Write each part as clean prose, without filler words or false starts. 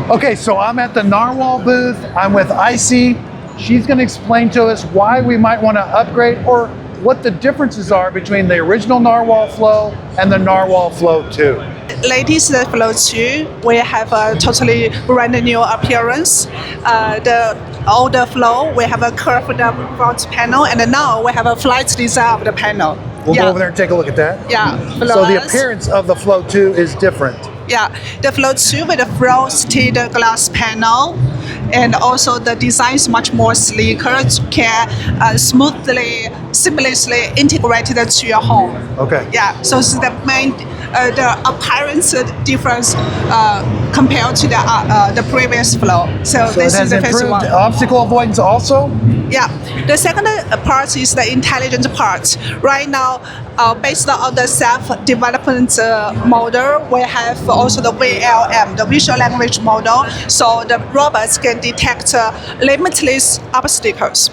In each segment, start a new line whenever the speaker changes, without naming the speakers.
Okay, so I'm at the Narwhal booth. I'm with Icy. She's going to explain to us why we might want to upgrade or what the differences are between the original Narwhal Flow and the Narwhal Flow 2.
Latest Flow 2, we have a totally brand new appearance. The older Flow, we have a curved front panel, and now we have a flat design of the panel.
We'll go over there and take a look at that.
Yeah.
So the appearance of the Flow 2 is different.
Yeah, the Flow 2 with the frosted glass panel, and also the design is much more sleeker. It can smoothly, seamlessly integrate it to your home.
Okay.
Yeah, so it's the main, the appearance difference compared to the previous Flow. So this
it has
is the first
improved
one.
obstacle avoidance also?
Yeah, the second part is the intelligent part. Right now, based on the self-development model, we have also the VLM, the visual language model, so the robots can detect limitless obstacles.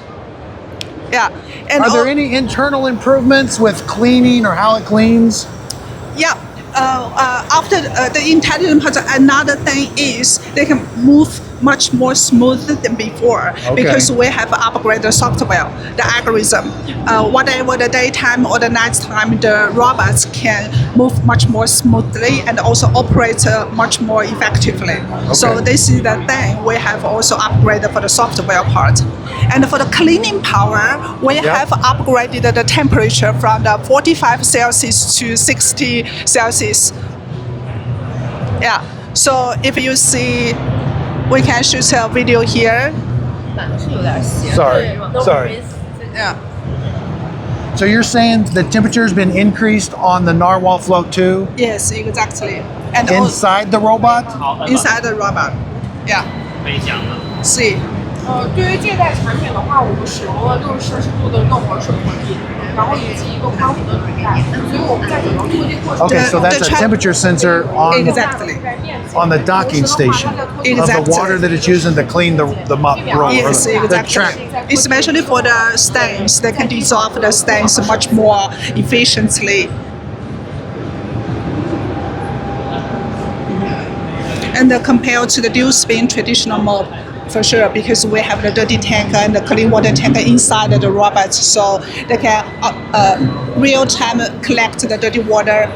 Yeah. And
Are there any internal improvements with cleaning or how it cleans?
Yeah. After the intelligent part, another thing is they can move much more smooth than before because we have upgraded the software, the algorithm. Whatever the daytime or the nighttime, the robots can move much more smoothly and also operate much more effectively. So this is the thing we have also upgraded for the software part. And for the cleaning power, we have upgraded the temperature from the 45 Celsius to 60 Celsius. Yeah. So if you see, we can shoot a video here.
Sorry.
Yeah.
So you're saying the temperature has been increased on the Narwhal Flow 2?
Yes, exactly. And
inside the robot?
Inside the robot. Yeah. See.
对于这代产品的话，我们使用了60摄氏度的更合水混力，然后以及一个宽幅的履带，所以我们在整个拖地过程中
Okay, so that's a temperature sensor on the docking station of the water that it's using to clean the mop roll.
Yes, exactly. Especially for the stains, they can dissolve the stains much more efficiently. And compared to the dual spin traditional mop, for sure, because we have the dirty tank and the clean water tank inside the robot, so they can real time collect the dirty water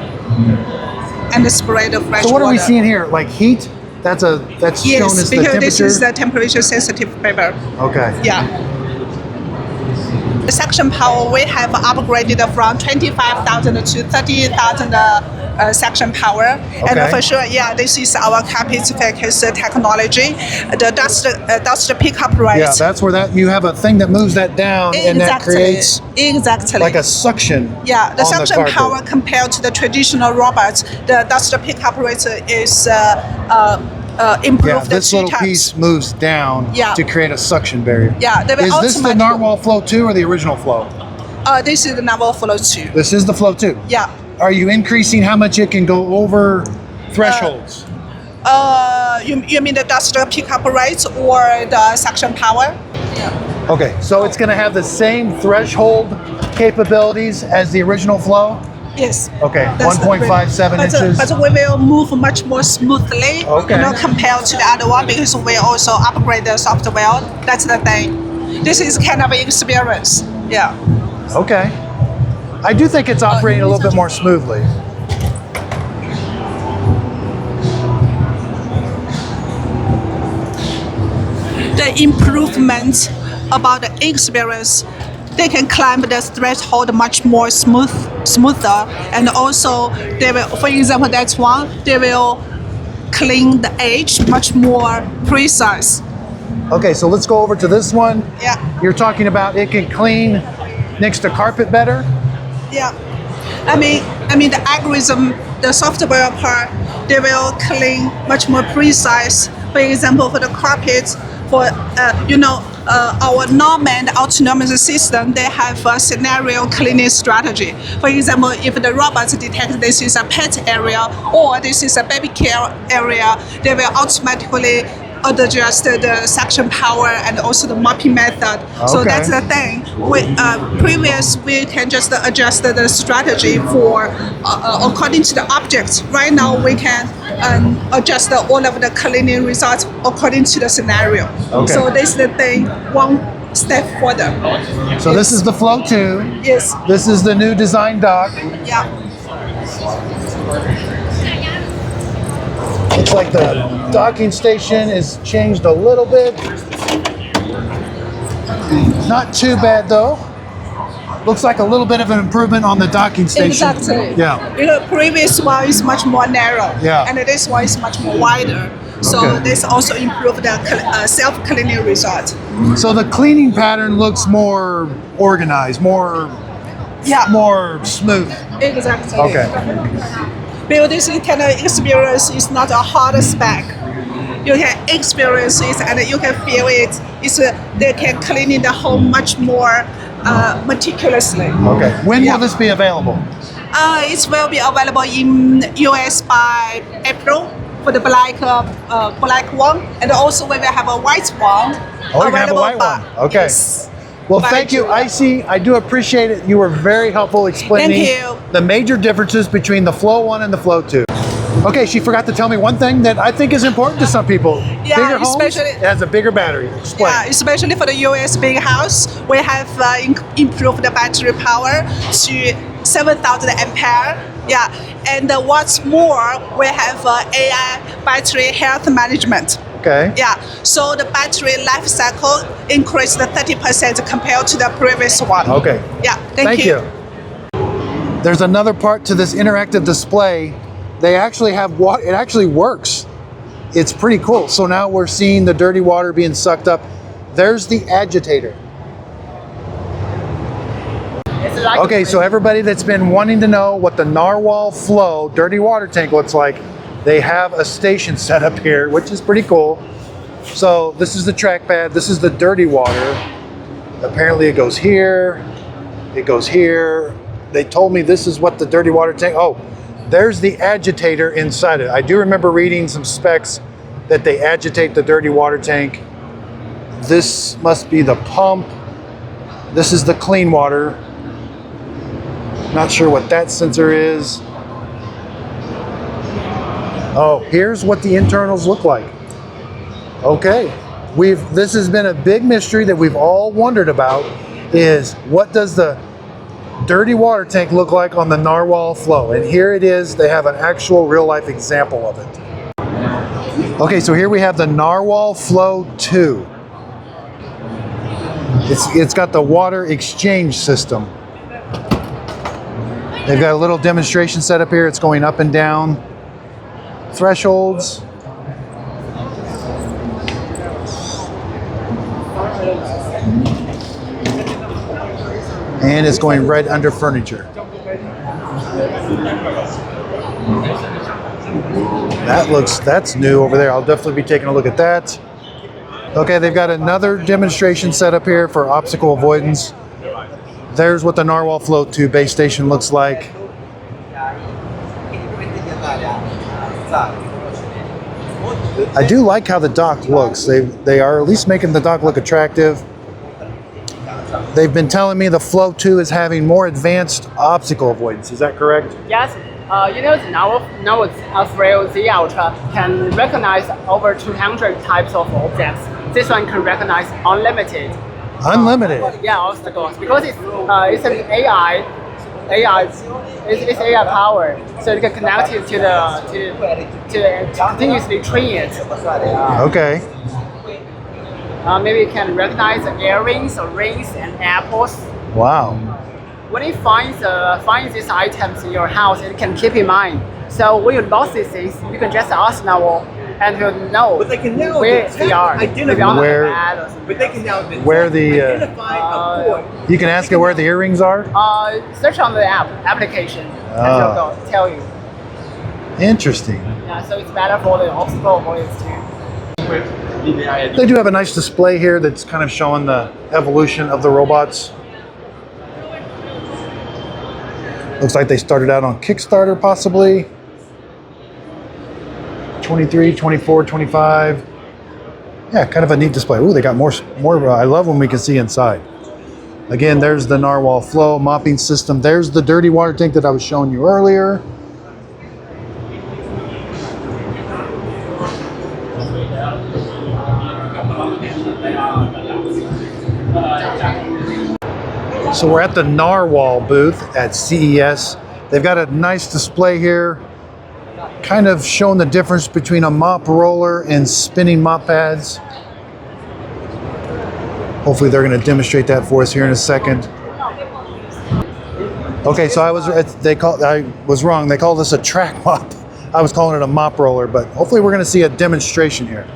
and spray the fresh water.
So what are we seeing here? Like heat? That's shown as the temperature?
Yes, because this is the temperature sensitive paper.
Okay.
Yeah. The suction power, we have upgraded from 25,000 to 30,000 suction power. And for sure, this is our carpet focus technology. The dust pickup rate.
Yeah, that's where you have a thing that moves that down and that creates like a suction.
Yeah, the
on
suction
the
power compared to the traditional robots, the dust pickup rate is improved.
This little piece moves down to create a suction barrier.
Yeah,
is this the Narwhal Flow 2 or the original Flow?
This is the Narwhal Flow 2.
This is the Flow 2?
Yeah.
Are you increasing how much it can go over thresholds?
You mean the dust pickup rate or the suction power? Yeah.
Okay, so it's going to have the same threshold capabilities as the original Flow?
Yes.
Okay, 1.57 inches.
But we will move much more smoothly compared to the other one because we also upgrade the software. That's the thing. This is kind of an experience. Yeah.
Okay. I do think it's operating a little bit more smoothly.
The improvement about the experience, they can climb the threshold much more smoother, and also they will, for example, that's one, they will clean the edge much more precise.
Okay, so let's go over to this one.
Yeah.
You're talking about it can clean next to carpet better?
Yeah. I mean the algorithm, the software part, they will clean much more precise. For example, for the carpets, for our non-manned autonomous system, they have a scenario cleaning strategy. For example, if the robots detect this is a pet area or this is a baby care area, they will automatically adjust the suction power and also the mopping method. So
Okay.
that's the thing. We can just adjust the strategy for according to the objects. Right now we can adjust all of the cleaning results according to the scenario.
Okay.
So this is the thing. One step further.
So this is the Flow 2.
Yes.
This is the new design dock.
Yeah.
Looks like the docking station is changed a little bit. Not too bad though. Looks like a little bit of an improvement on the docking station.
Exactly.
Yeah.
The previous one is much more narrow.
Yeah.
And this one is much more wider. So
Okay.
this also improved the self-cleaning result.
So the cleaning pattern looks more organized, more smooth.
Exactly.
Okay.
Because this kind of experience is not a hard spec. You can experience it and you can feel it. They can clean the home much more meticulously.
Okay. When
Yeah.
will this be available?
It will be available in US by April for the black one, and also we will have a white one.
Oh, you're gonna have a white
by-
one. Okay.
Yes.
Well,
By
thank you,
July.
Icy. I do appreciate it. You were very helpful explaining
Thank you.
the major differences between the Flow 1 and the Flow 2. Okay, she forgot to tell me one thing that I think is important to some people.
Yeah,
bigger homes,
especially-
it has a bigger battery. Explain.
Yeah, especially for the US big house, we have improved the battery power to 7,000 ampere. Yeah, and what's more, we have AI battery health management.
Okay.
Yeah, so the battery life cycle increased 30% compared to the previous one.
Okay.
Yeah, thank you.
There's another part to this interactive display. They actually have water. It actually works. It's pretty cool. So now we're seeing the dirty water being sucked up. There's the agitator.
It's like
Okay, so everybody that's been wanting to know what the Narwhal Flow dirty water tank looks like, they have a station set up here, which is pretty cool. So this is the trackpad. This is the dirty water. Apparently it goes here. It goes here. They told me this is what the dirty water tank. Oh, there's the agitator inside it. I do remember reading some specs that they agitate the dirty water tank. This must be the pump. This is the clean water. Not sure what that sensor is. Oh, here's what the internals look like. Okay, this has been a big mystery that we've all wondered about, is what does the dirty water tank look like on the Narwhal Flow? And here it is. They have an actual real life example of it. Okay, so here we have the Narwhal Flow 2. It's got the water exchange system. They've got a little demonstration set up here. It's going up and down thresholds. And it's going right under furniture. That's new over there. I'll definitely be taking a look at that. Okay, they've got another demonstration set up here for obstacle avoidance. There's what the Narwhal Flow 2 base station looks like. I do like how the dock looks. They are at least making the dock look attractive. They've been telling me the Flow 2 is having more advanced obstacle avoidance. Is that correct?
Yes, the Narwhal Flow Z Ultra can recognize over 200 types of objects. This one can recognize unlimited.
Unlimited.
Yeah, obstacles, because it's an AI. It's AI power, so you can connect it to continuously train it.
Okay.
Maybe it can recognize earrings, or rings, and apples.
Wow.
when it finds these items in your house, it can keep in mind. So when you lost these things, you can just ask Narwhal, and he'll know
But they can now
where they are.
identify
Maybe on the
Where-
bed or something.
But they can now
Where the,
identify a port.
You can ask it where the earrings are?
Search on the application, and
Ah.
they'll tell you.
Interesting.
Yeah, so it's better for the obstacle avoidance too.
They do have a nice display here that's kind of showing the evolution of the robots. Looks like they started out on Kickstarter possibly. 23, 24, 25. Yeah, kind of a neat display. Ooh, they got more. I love when we can see inside. Again, there's the Narwhal Flow mopping system. There's the dirty water tank that I was showing you earlier. So we're at the Narwhal booth at CES. They've got a nice display here, kind of showing the difference between a mop roller and spinning mop pads. Hopefully they're going to demonstrate that for us here in a second. Okay, so I was wrong. They called this a track mop. I was calling it a mop roller, but hopefully we're going to see a demonstration here.